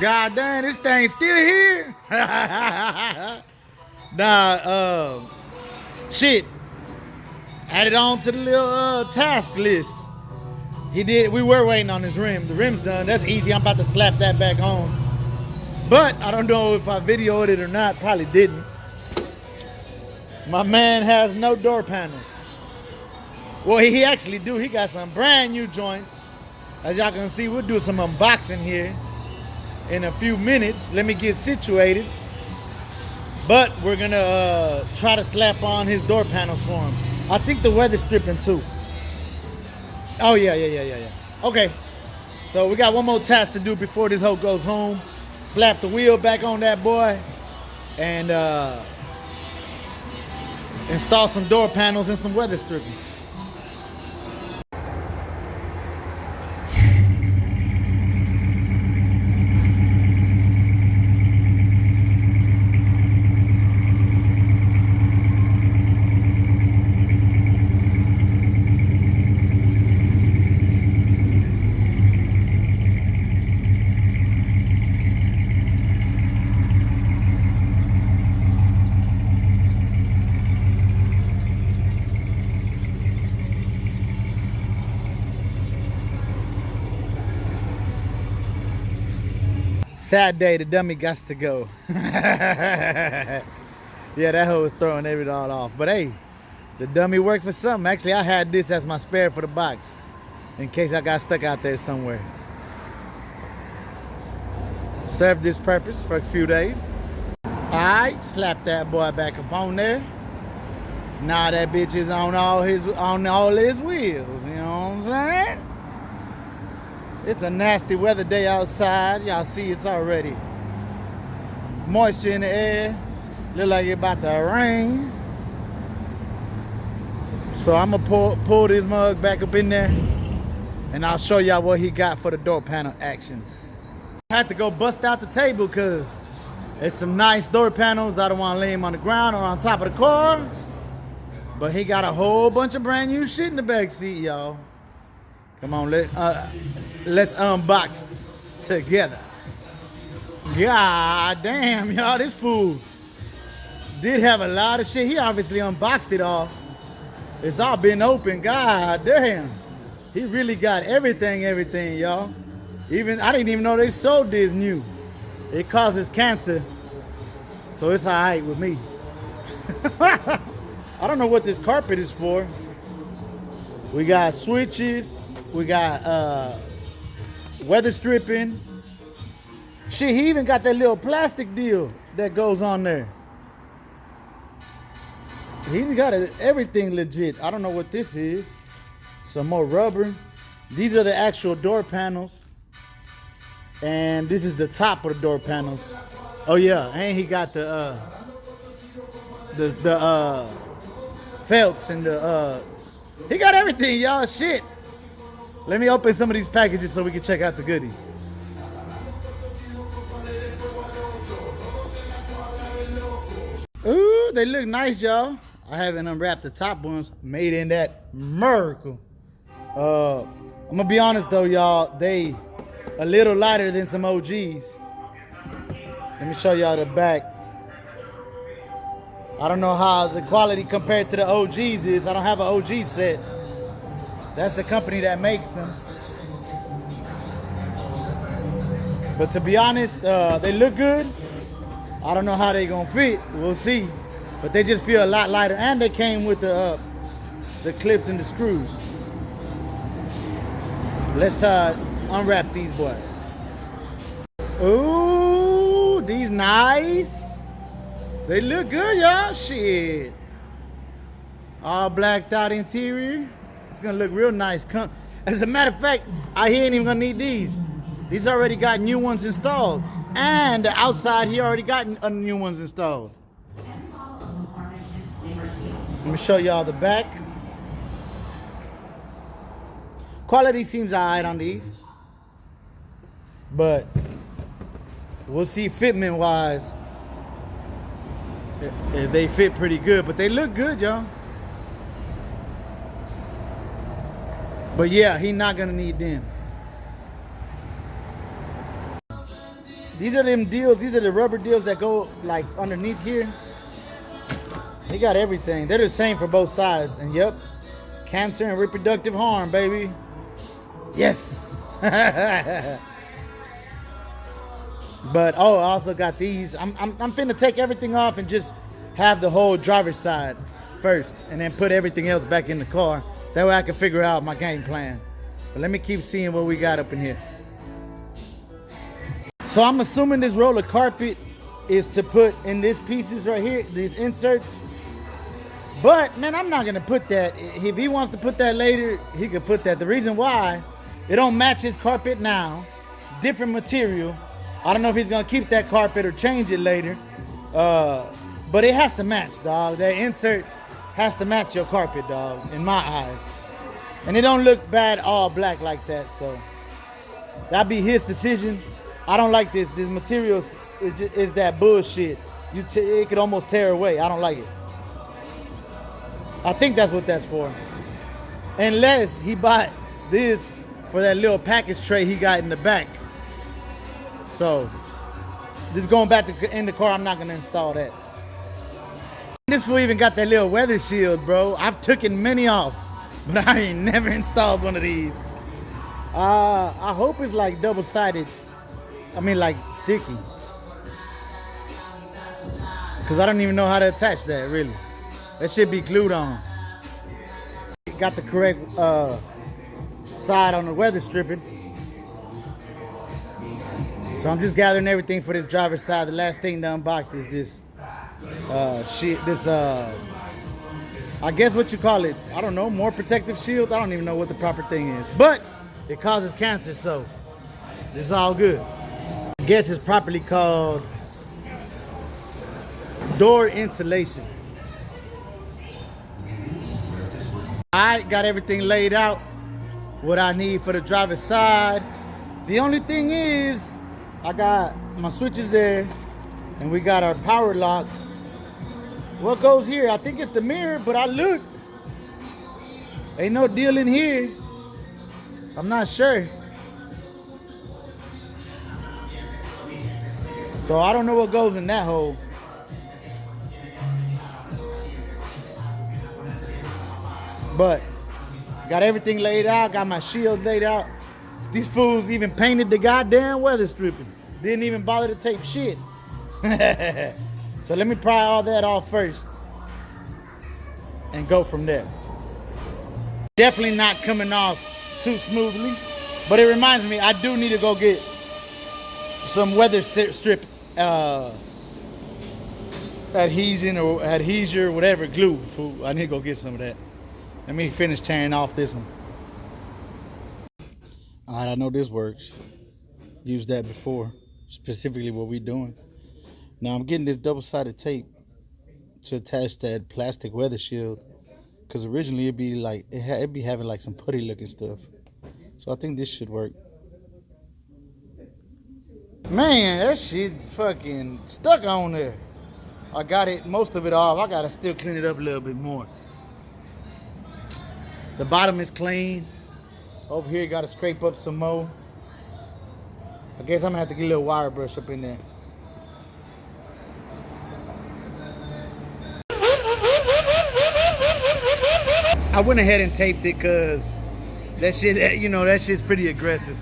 God damn, this thing's still here. Nah, shit. Added on to the little task list. He did. We were waiting on his rim. The rim's done. That's easy. I'm about to slap that back on. But I don't know if I videoed it or not. Probably didn't. My man has no door panels. Well, he actually do. He got some brand new joints. As y'all can see, we'll do some unboxing here in a few minutes. Let me get situated. But we're gonna try to slap on his door panels for him. I think the weather stripping too. Oh yeah. Okay. So we got one more task to do before this hoe goes home. Slap the wheel back on that boy and install some door panels and some weather stripping. Sad day, the dummy got to go. Yeah, that hoe was throwing everything all off. But hey, the dummy worked for something. Actually, I had this as my spare for the box in case I got stuck out there somewhere. Served this purpose for a few days. Alright, slap that boy back up on there. Now that bitch is on all his wheels. You know what I'm saying? It's a nasty weather day outside. Y'all see it's already moisture in the air. Look like it's about to rain. So I'm gonna pull this mug back up in there and I'll show y'all what he got for the door panel actions. I had to go bust out the table because it's some nice door panels. I don't want to lay them on the ground or on top of the car. But he got a whole bunch of brand new shit in the back seat, y'all. Come on, let's unbox together. God damn, y'all, this fool did have a lot of shit. He obviously unboxed it all. It's all been open. God damn. He really got everything, y'all. I didn't even know they sold this new. It causes cancer, so it's all right with me. I don't know what this carpet is for. We got switches. We got weather stripping. Shit, he even got that little plastic deal that goes on there. He even got everything legit. I don't know what this is. Some more rubber. These are the actual door panels. And this is the top of the door panels. Oh yeah, and he got the felts and he got everything, y'all. Shit. Let me open some of these packages so we can check out the goodies. Ooh, they look nice, y'all. I haven't unwrapped the top ones. Made in that miracle. I'm gonna be honest though, y'all. They a little lighter than some OGs. Let me show y'all the back. I don't know how the quality compared to the OGs is. I don't have an OG set. That's the company that makes them. But to be honest, they look good. I don't know how they gonna fit. We'll see. But they just feel a lot lighter, and they came with the clips and the screws. Let's unwrap these boys. Ooh, these nice. They look good, y'all. Shit. All blacked out interior. It's gonna look real nice. As a matter of fact, he ain't even gonna need these. These already got new ones installed. And the outside, he already got new ones installed. Let me show y'all the back. Quality seems alright on these. But we'll see fitment wise if they fit pretty good. But they look good, y'all. But yeah, he's not gonna need them. These are them deals. These are the rubber deals that go like underneath here. He got everything. They're the same for both sides. And yep, cancer and reproductive harm, baby. Yes. But oh, I also got these. I'm finna take everything off and just have the whole driver's side first, and then put everything else back in the car. That way I can figure out my game plan. But let me keep seeing what we got up in here. So I'm assuming this roll of carpet is to put in these pieces right here, these inserts. But man, I'm not gonna put that. If he wants to put that later, he could put that. The reason why, it don't match his carpet now. Different material. I don't know if he's gonna keep that carpet or change it later. But it has to match, dog. That insert has to match your carpet, dog, in my eyes. And it don't look bad all black like that, so that'd be his decision. I don't like this. This material is that bullshit. It could almost tear away. I don't like it. I think that's what that's for. Unless he bought this for that little package tray he got in the back. So, this going back to in the car, I'm not going to install that. This fool even got that little weather shield, bro. I've taken many off, but I ain't never installed one of these. I hope it's like double-sided. I mean, like sticky. Because I don't even know how to attach that, really. That should be glued on. Got the correct side on the weather stripping. So I'm just gathering everything for this driver's side. The last thing to unbox is this I guess what you call it, I don't know, more protective shield. I don't even know what the proper thing is. But it causes cancer, so it's all good. I guess it's properly called door insulation. I got everything laid out, what I need for the driver's side. The only thing is, I got my switches there, and we got our power lock. What goes here? I think it's the mirror, but I looked. Ain't no deal in here. I'm not sure. So I don't know what goes in that hole. But got everything laid out, got my shield laid out. These fools even painted the goddamn weather stripping. Didn't even bother to tape shit. So let me pry all that off first and go from there. Definitely not coming off too smoothly, but it reminds me I do need to go get some weather strip adhesion or adhesive, whatever, glue. Fool. I need to go get some of that. Let me finish tearing off this one. All right, I know this works. Used that before, specifically what we doing. Now I'm getting this double-sided tape to attach that plastic weather shield, because originally it'd be like it'd be having like some putty looking stuff. So I think this should work. Man, that shit's fucking stuck on there. I got it, most of it off. I gotta still clean it up a little bit more. The bottom is clean. Over here, gotta scrape up some more. I guess I'm gonna have to get a little wire brush up in there. I went ahead and taped it because that shit, you know, that shit's pretty aggressive.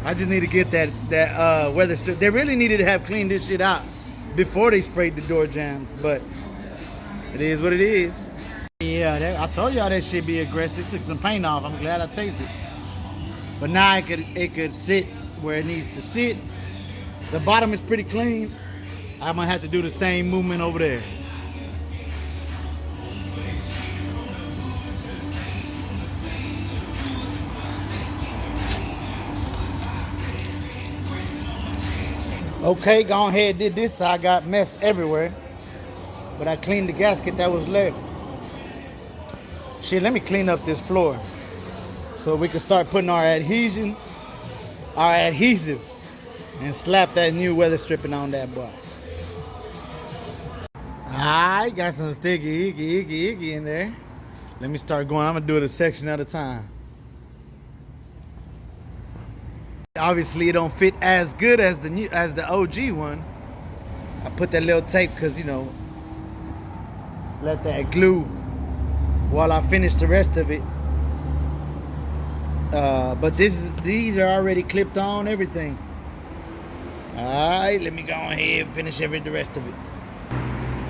I just need to get that weather strip. They really needed to have cleaned this shit out before they sprayed the door jambs, but it is what it is. Yeah, I told y'all that shit be aggressive. Took some paint off. I'm glad I taped it. But now it could sit where it needs to sit. The bottom is pretty clean. I'm gonna have to do the same movement over there. Okay, go ahead, did this. I got mess everywhere, but I cleaned the gasket that was left. Shit, let me clean up this floor so we can start putting our adhesion, our adhesive, and slap that new weather stripping on that boy. Alright, got some sticky, icky in there. Let me start going. I'm gonna do it a section at a time. Obviously, it don't fit as good as the OG one. I put that little tape because, you know, let that glue while I finish the rest of it. But these are already clipped on, everything. Alright, let me go ahead and finish the rest of it.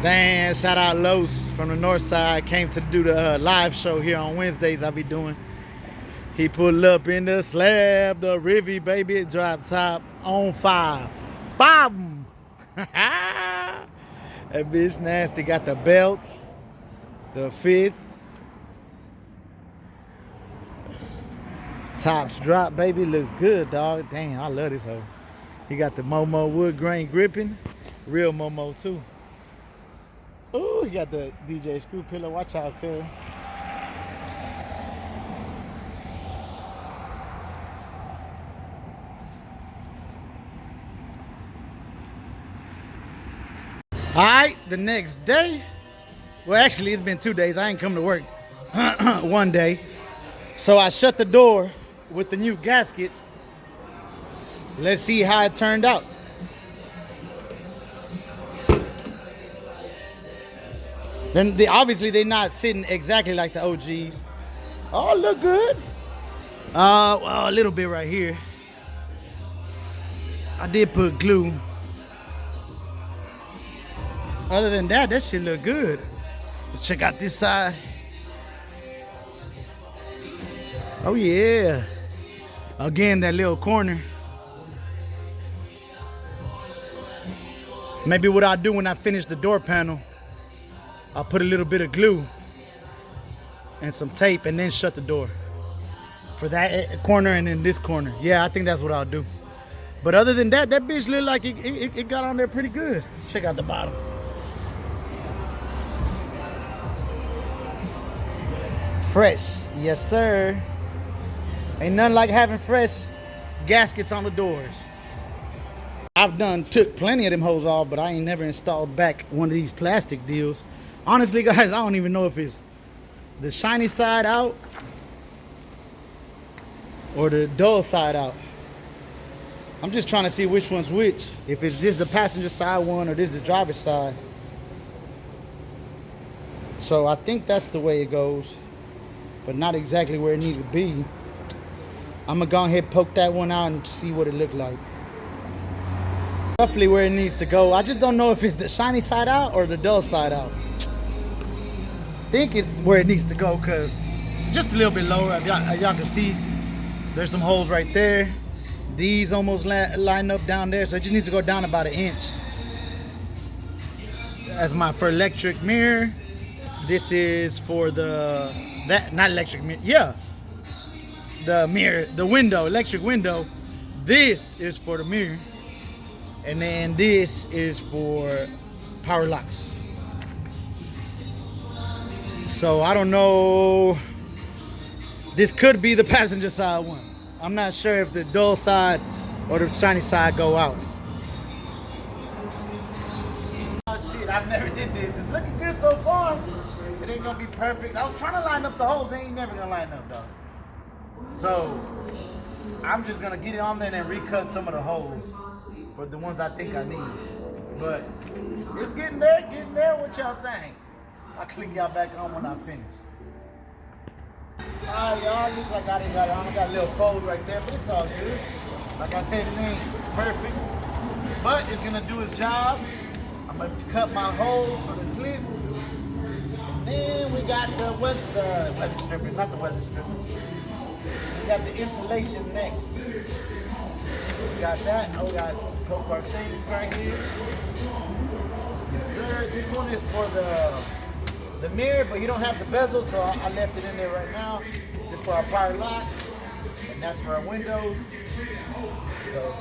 Damn, shout out Los from the north side. Came to do the live show here on Wednesdays I be doing. He pulled up in the slab, the Rivy, baby, drop top on 5. Boom! That bitch nasty. Got the belts, the 5th. Tops drop, baby, looks good, dog. Damn, I love this hoe. He got the Momo wood grain gripping. Real Momo, too. Ooh, he got the DJ screw pillow. Watch out, cuz. All right, the next day. Well, actually, it's been 2 days. I ain't come to work one day. So I shut the door with the new gasket. Let's see how it turned out. Then obviously they're not sitting exactly like the OGs. Oh, look good. Well, a little bit right here. I did put glue. Other than that, that shit look good. Let's check out this side. Oh yeah. Again, that little corner. Maybe what I'll do when I finish the door panel, I'll put a little bit of glue and some tape and then shut the door. For that corner and then this corner. Yeah, I think that's what I'll do. But other than that, that bitch looked like it got on there pretty good. Check out the bottom. Fresh, yes sir. Ain't nothing like having fresh gaskets on the doors. I've took plenty of them hoes off, but I ain't never installed back one of these plastic deals. Honestly, guys, I don't even know if it's the shiny side out or the dull side out. I'm just trying to see which one's which. If it's this the passenger side one or this the driver's side. So I think that's the way it goes, but not exactly where it needs to be. I'm gonna go ahead and poke that one out and see what it looked like. Roughly where it needs to go. I just don't know if it's the shiny side out or the dull side out. I think it's where it needs to go, because just a little bit lower. As y'all can see, there's some holes right there. These almost line up down there, so it just needs to go down about 1 inch. As for electric mirror, this is for not electric mirror, yeah. The mirror, the window, electric window. This is for the mirror. And then this is for power locks. So I don't know. This could be the passenger side one. I'm not sure if the dull side or the shiny side go out. Oh shit, I've never did this. It's looking good so far. It ain't gonna be perfect. I was trying to line up the holes. They ain't never gonna line up though. So I'm just gonna get it on there and then recut some of the holes for the ones I think I need. But it's getting there. What y'all think? I'll click y'all back on when I finish. Alright, y'all, looks like I got a little fold right there, but it's all good. Like I said, it ain't perfect, but it's gonna do its job. I'm gonna cut my holes for the clips. Then we got the weather stripper, not the weather stripper. We got the insulation next. We got that. Oh, we got Repop things right here. Yes, sir. This one is for the mirror, but you don't have the bezel, so I left it in there right now. Just for our power locks, and that's for our windows. So,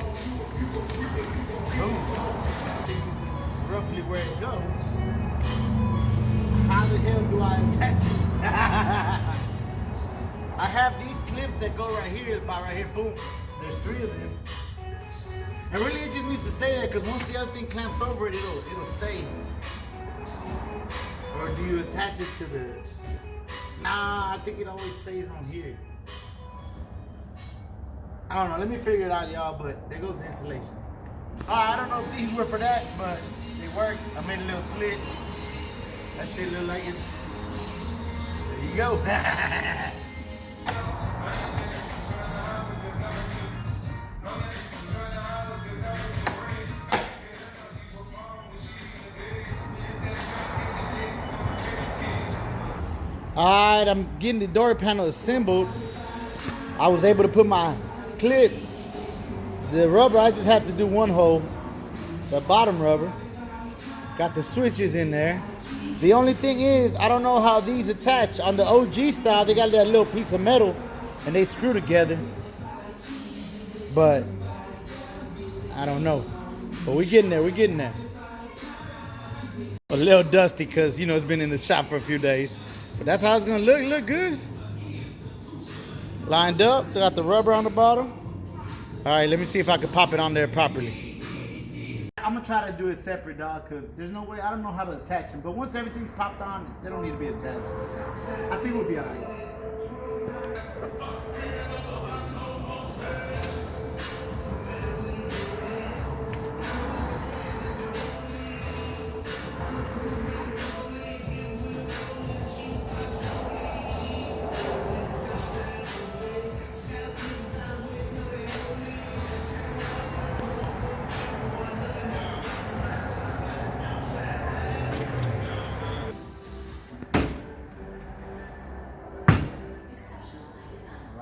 boom. This is roughly where it goes. How the hell do I attach it? I have these clips that go right here, about right here, boom. There's 3 of them. And really it just needs to stay there, because once the other thing clamps over it, it'll stay. Or do you attach it to the... Nah, I think it always stays on here. I don't know. Let me figure it out, y'all. But there goes the insulation. I don't know if these were for that, but they worked. I made a little slit. That shit look like it. There you go. Alright, I'm getting the door panel assembled. I was able to put my clips. The rubber, I just had to do one hole. The bottom rubber. Got the switches in there. The only thing is, I don't know how these attach. On the OG style, they got that little piece of metal and they screw together. But I don't know. But we're getting there, we're getting there. A little dusty because, you know, it's been in the shop for a few days. But that's how it's gonna look good. Lined up, got the rubber on the bottom. All right, let me see if I can pop it on there properly. I'm gonna try to do it separate, dog, because there's no way, I don't know how to attach them. But once everything's popped on, they don't need to be attached. I think we'll be all right.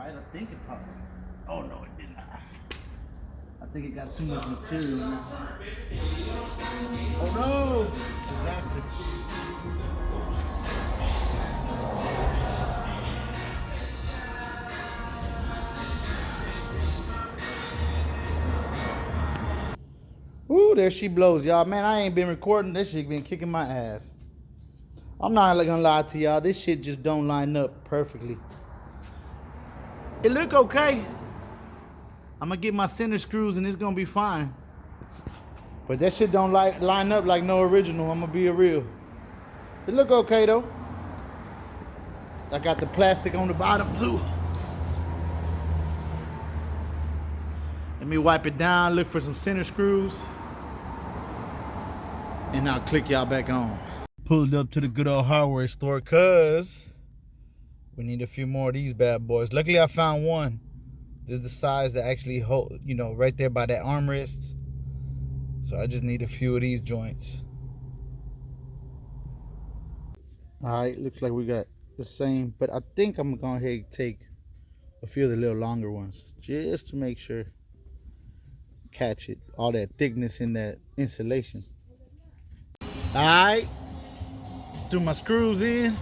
I think it popped. Oh no, it did not. I think it got too much material in it. Oh no! Disaster. Woo, there she blows, y'all. Man, I ain't been recording. This shit been kicking my ass. I'm not gonna lie to y'all. This shit just don't line up perfectly. It look okay. I'm gonna get my center screws and it's gonna be fine. But that shit don't line up like no original. I'm gonna be real. It look okay though. I got the plastic on the bottom too. Let me wipe it down, look for some center screws. And I'll click y'all back on. Pulled up to the good old hardware store cause we need a few more of these bad boys. Luckily, I found one. This is the size that actually hold, you know, right there by that armrest. So I just need a few of these joints. All right, looks like we got the same, but I think I'm gonna go ahead and take a few of the little longer ones just to make sure catch it, all that thickness in that insulation. All right, threw my screws in.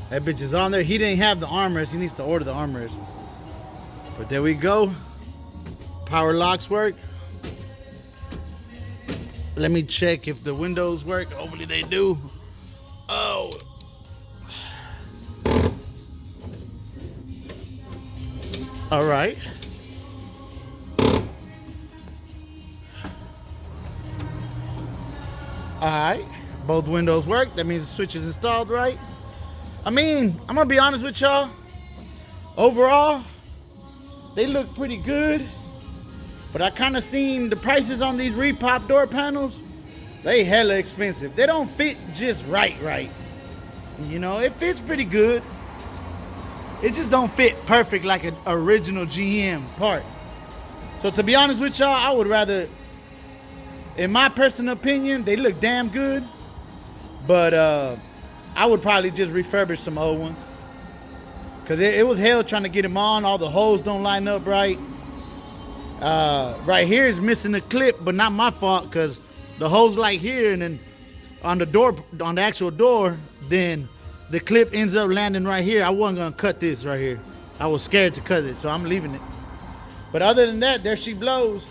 That bitch is on there. He didn't have the armrest. He needs to order the armrest. But there we go. Power locks work. Let me check if the windows work. Hopefully they do. Oh. All right. All right. Both windows work. That means the switch is installed right. I mean, I'm gonna be honest with y'all. Overall, they look pretty good. But I kind of seen the prices on these Repop door panels. They hella expensive. They don't fit just right. You know, it fits pretty good. It just don't fit perfect like an original GM part. So to be honest with y'all, I would rather, in my personal opinion, they look damn good. But I would probably just refurbish some old ones. Cause it was hell trying to get them on. All the holes don't line up right. Right here is missing a clip, but not my fault, cause the hole's like here, and then on the door, on the actual door, then the clip ends up landing right here. I wasn't gonna cut this right here. I was scared to cut it, so I'm leaving it. But other than that, there she blows.